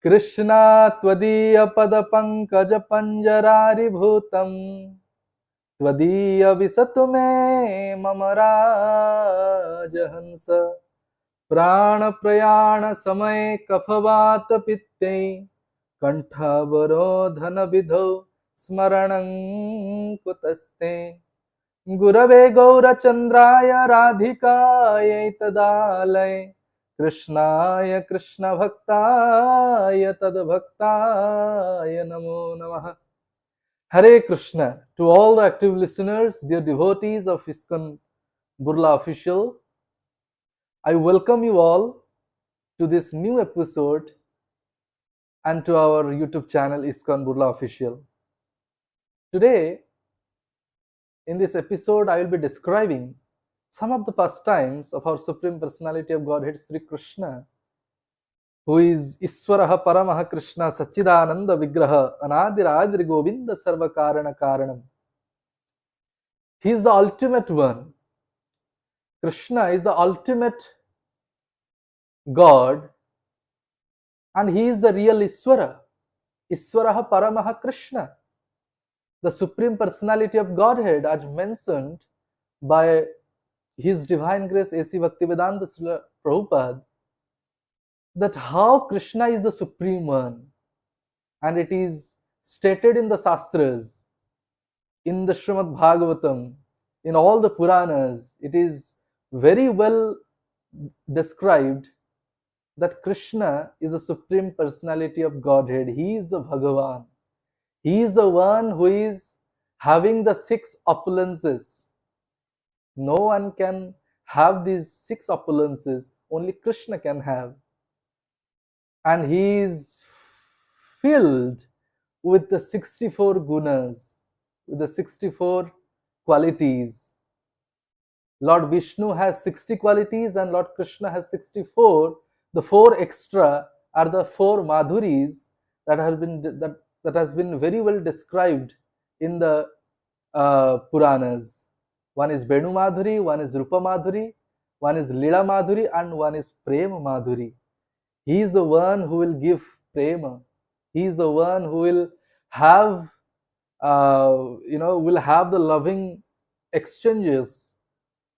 Krishna tvadiya pada pankaja panjarari bhutam tvadiya visatu me mamara jahansa prana prayana samay kaphavat pitte kantha varodhana vidho smaranam kutaste Gurave Gaurachandraya Radhikaya Tadalaya Krishnaya Krishna Bhaktaya Tadbhaktaya Namo Namaha. Hare Krishna. To all the active listeners, dear devotees of ISKCON Burla Official, I welcome you all to this new episode and to our YouTube channel ISKCON Burla Official. Today, in this episode, I will be describing some of the pastimes of our Supreme Personality of Godhead, Sri Krishna, who is Iswaraha Paramaha Krishna Sachidananda Vigraha Anadiraadri Govinda Sarva Karana Karanam. He is the ultimate one. Krishna is the ultimate God, and he is the real Iswara. Iswaraha Paramaha Krishna, the Supreme Personality of Godhead, as mentioned by His Divine Grace A.C. Bhaktivedanta Srila Prabhupada, that how Krishna is the Supreme One, and it is stated in the Shastras, in the Srimad Bhagavatam, in all the Puranas, it is very well described that Krishna is the Supreme Personality of Godhead. He is the Bhagavan. He is the one who is having the 6 opulences. No one can have these 6 opulences, only Krishna can have. And he is filled with the 64 gunas, with the 64 qualities. Lord Vishnu has 60 qualities and Lord Krishna has 64. The 4 extra are the 4 madhuris that has been very well described in the Puranas. One is Venu Madhuri, one is Rupa Madhuri, one is Lila Madhuri, and one is Prema Madhuri. He is the one who will give prema. He is the one who will have, will have the loving exchanges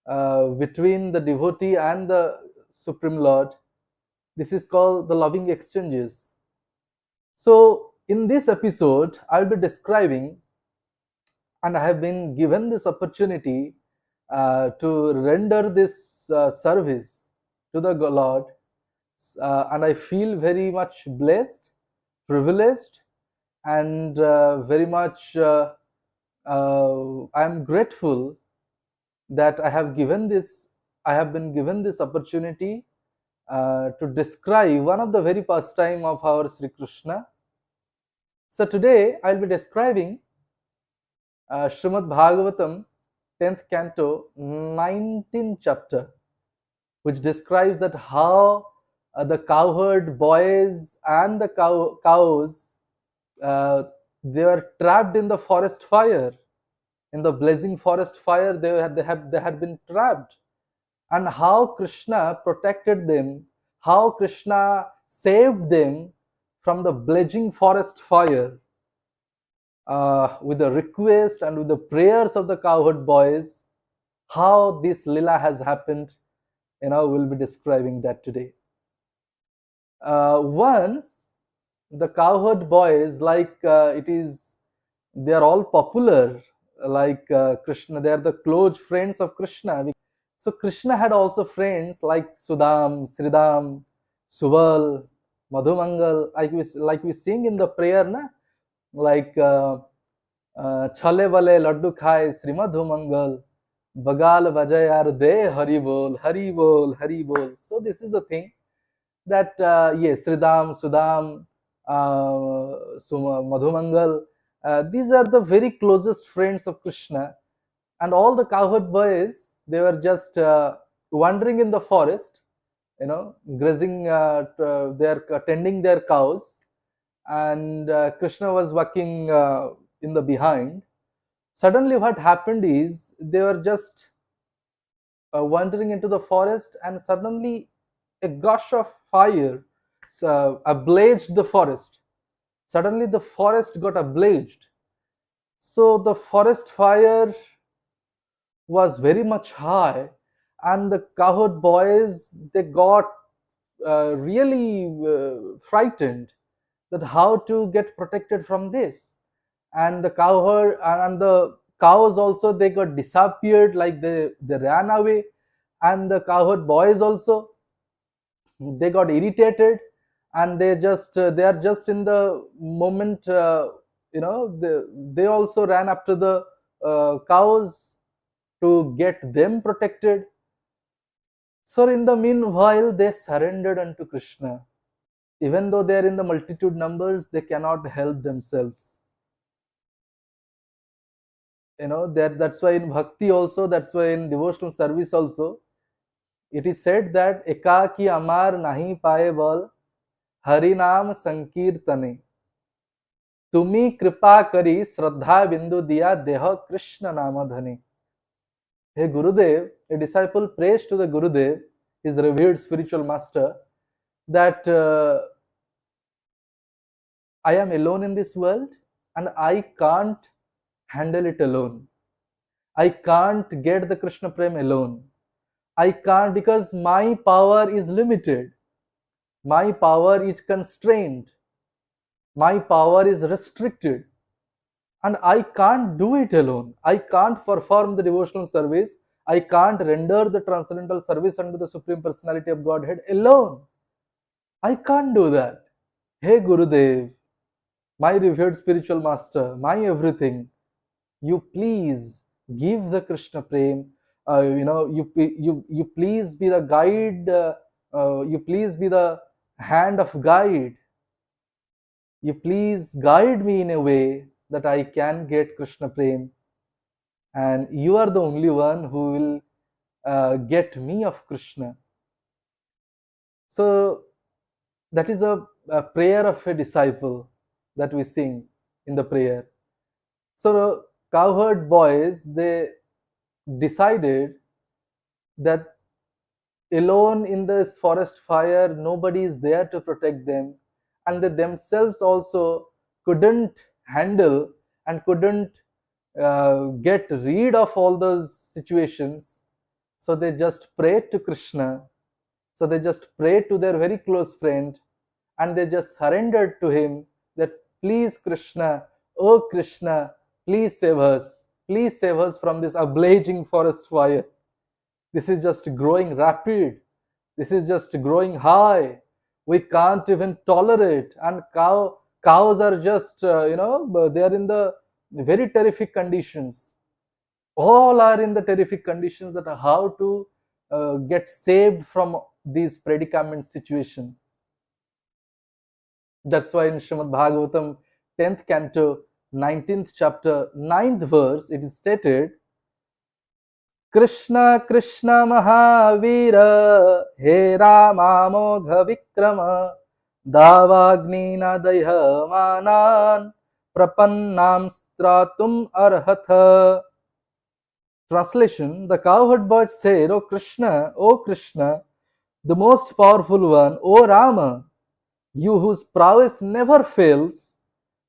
between the devotee and the Supreme Lord. This is called the loving exchanges. So, in this episode, I will be describing, and I have been given this opportunity to render this service to the Lord, and I feel very much blessed, privileged, and very much I am grateful that I have been given this opportunity to describe one of the very pastime of our Sri Krishna. So today I will be describing Srimad Bhagavatam 10th canto 19th chapter, which describes that how the cowherd boys and the cows they were trapped in the forest fire, in the blazing forest fire. They had been trapped, and how Krishna protected them, how Krishna saved them from the blazing forest fire with the request and with the prayers of the cowherd boys. How this lila has happened, we'll be describing that today. Once the cowherd boys, they are all popular, like Krishna. They are the close friends of Krishna. So Krishna had also friends like Sudam, Sridam, Subal, Madhumangal, like we sing in the prayer, na? Like Chale Vale Laddu Khai Sri Madhumangal, Bagal Vajayar De Hari Bol, Hari Bol, Hari Bol. So this is the thing that yes, Sridam, Sudam, Madhumangal, these are the very closest friends of Krishna, and all the cowherd boys, they were just wandering in the forest, grazing, they are tending their cows, and Krishna was walking in the behind. Suddenly what happened is they were just wandering into the forest, and suddenly a gush of fire ablazed the forest. Suddenly the forest got ablazed. So the forest fire was very much high, and the cowherd boys, they got really frightened that how to get protected from this. And the cowherd and the cows also, they got disappeared, like they ran away. And the cowherd boys also, they got irritated, and they are just in the moment, they also ran after the cows to get them protected. So in the meanwhile, they surrendered unto Krishna. Even though they are in the multitude numbers, they cannot help themselves. That's why in bhakti also, that's why in devotional service also, it is said that ekaki amar nahi paye bal, harinam sankirtane, tumi kripa kari shraddha bindu diya deha Krishna namadhane. Hey Gurudev, a disciple prays to the Gurudev, his revered spiritual master, that I am alone in this world and I can't handle it alone. I can't get the Krishna Prem alone. I can't, because my power is limited. My power is constrained. My power is restricted. And I can't do it alone. I can't perform the devotional service. I can't render the transcendental service unto the Supreme Personality of Godhead alone. I can't do that. Hey Gurudev, my revered spiritual master, my everything, you please give the Krishna Prem. You please be the guide. You please be the hand of guide. You please guide me in a way that I can get Krishna Prem. And you are the only one who will get me of Krishna. So that is a prayer of a disciple that we sing in the prayer. So cowherd boys, they decided that alone in this forest fire, nobody is there to protect them, and they themselves also couldn't handle and couldn't get rid of all those situations. So they just prayed to Krishna. So they just prayed to their very close friend, and they just surrendered to him that, please Krishna, oh Krishna, please save us. Please save us from this ablazing forest fire. This is just growing rapid. This is just growing high. We can't even tolerate. And cows are just, they are in the very terrific conditions. All are in the terrific conditions that are how to get saved from these predicament situation. That's why in Srimad Bhagavatam, 10th canto, 19th chapter, 9th verse, it is stated, Krishna Krishna Mahavira He Rama Mogha Vikrama Davagni Nadaya Manan Prapannam Stratum Arhatha. Translation: the cowherd boys said, O Krishna, the most powerful one, O Rama, you whose prowess never fails,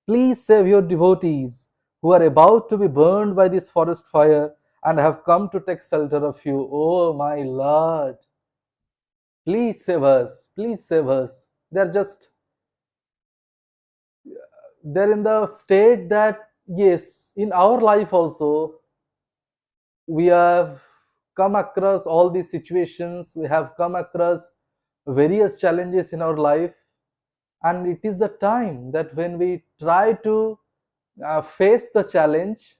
please save your devotees who are about to be burned by this forest fire and have come to take shelter of you. Oh my Lord, please save us, please save us. They're in the state that, yes, in our life also, we have come across all these situations, we have come across various challenges in our life, and it is the time that when we try to face the challenge,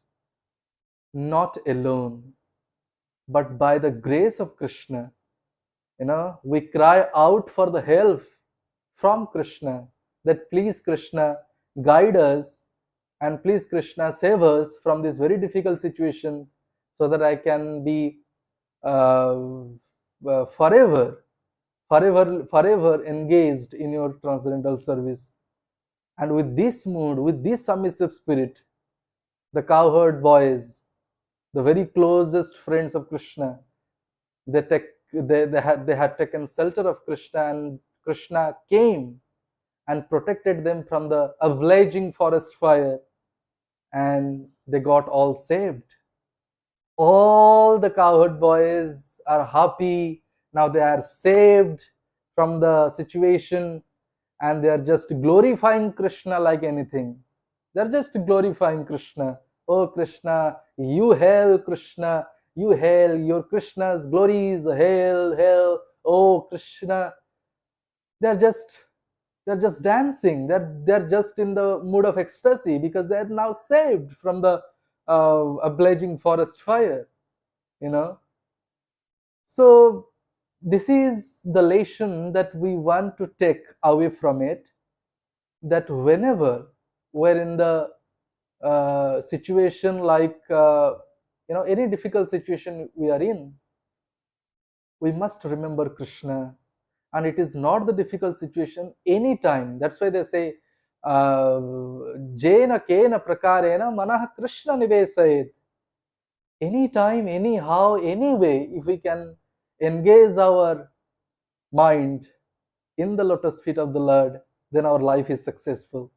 not alone, but by the grace of Krishna, we cry out for the help from Krishna, that please Krishna guide us, and please Krishna save us from this very difficult situation, so that I can be forever engaged in your transcendental service. And with this mood, with this submissive spirit, the cowherd boys, the very closest friends of Krishna, they had taken shelter of Krishna, and Krishna came and protected them from the blazing forest fire, and they got all saved. All the cowherd boys are happy. Now they are saved from the situation, and they are just glorifying Krishna like anything. They're just glorifying Krishna. Oh Krishna, you hail Krishna, you hail, your Krishna's glories, hail, hail, oh Krishna. They're just dancing. They're just in the mood of ecstasy because they're now saved from the blazing forest fire, you know. So this is the lesson that we want to take away from it, that whenever we're in the situation like any difficult situation we are in, we must remember Krishna. And it is not the difficult situation anytime. That's why they say jena kena prakarena manah Krishna nivesayet. Anytime, anyhow, anyway, if we can engage our mind in the lotus feet of the Lord, then our life is successful.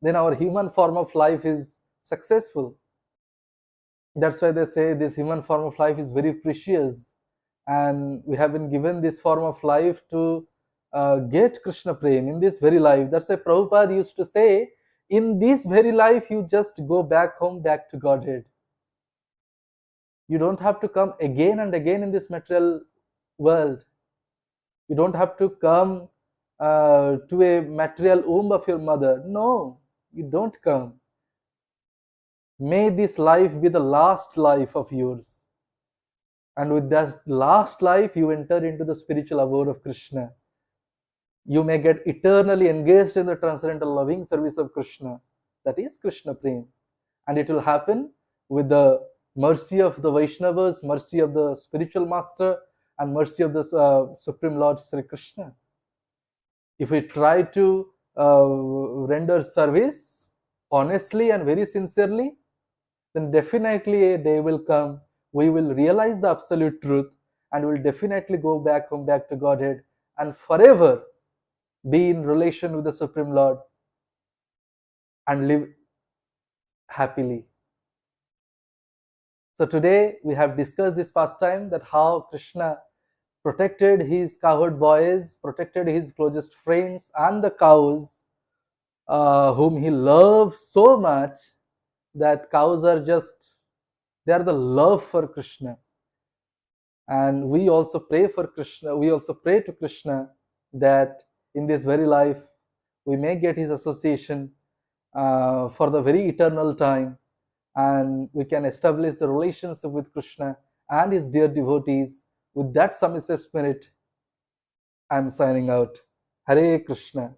Then our human form of life is successful. That's why they say this human form of life is very precious, and we have been given this form of life to get Krishna Prem in this very life. That's why Prabhupada used to say, in this very life, you just go back home, back to Godhead. You don't have to come again and again in this material world. You don't have to come to a material womb of your mother. No, you don't come. May this life be the last life of yours. And with that last life, you enter into the spiritual abode of Krishna. You may get eternally engaged in the transcendental loving service of Krishna. That is Krishna Prem. And it will happen with the mercy of the Vaishnavas, mercy of the spiritual master, and mercy of the Supreme Lord Sri Krishna. If we try to render service honestly and very sincerely, then definitely a day will come, we will realize the absolute truth, and will definitely go back home, back to Godhead, and forever be in relation with the Supreme Lord and live happily. So today we have discussed this pastime, that how Krishna protected his cowherd boys, protected his closest friends and the cows whom he loved so much, that cows are just, they are the love for Krishna. And we also pray for Krishna, we also pray to Krishna that in this very life we may get his association for the very eternal time, and we can establish the relationship with Krishna and his dear devotees. With that submissive spirit, I am signing out. Hare Krishna.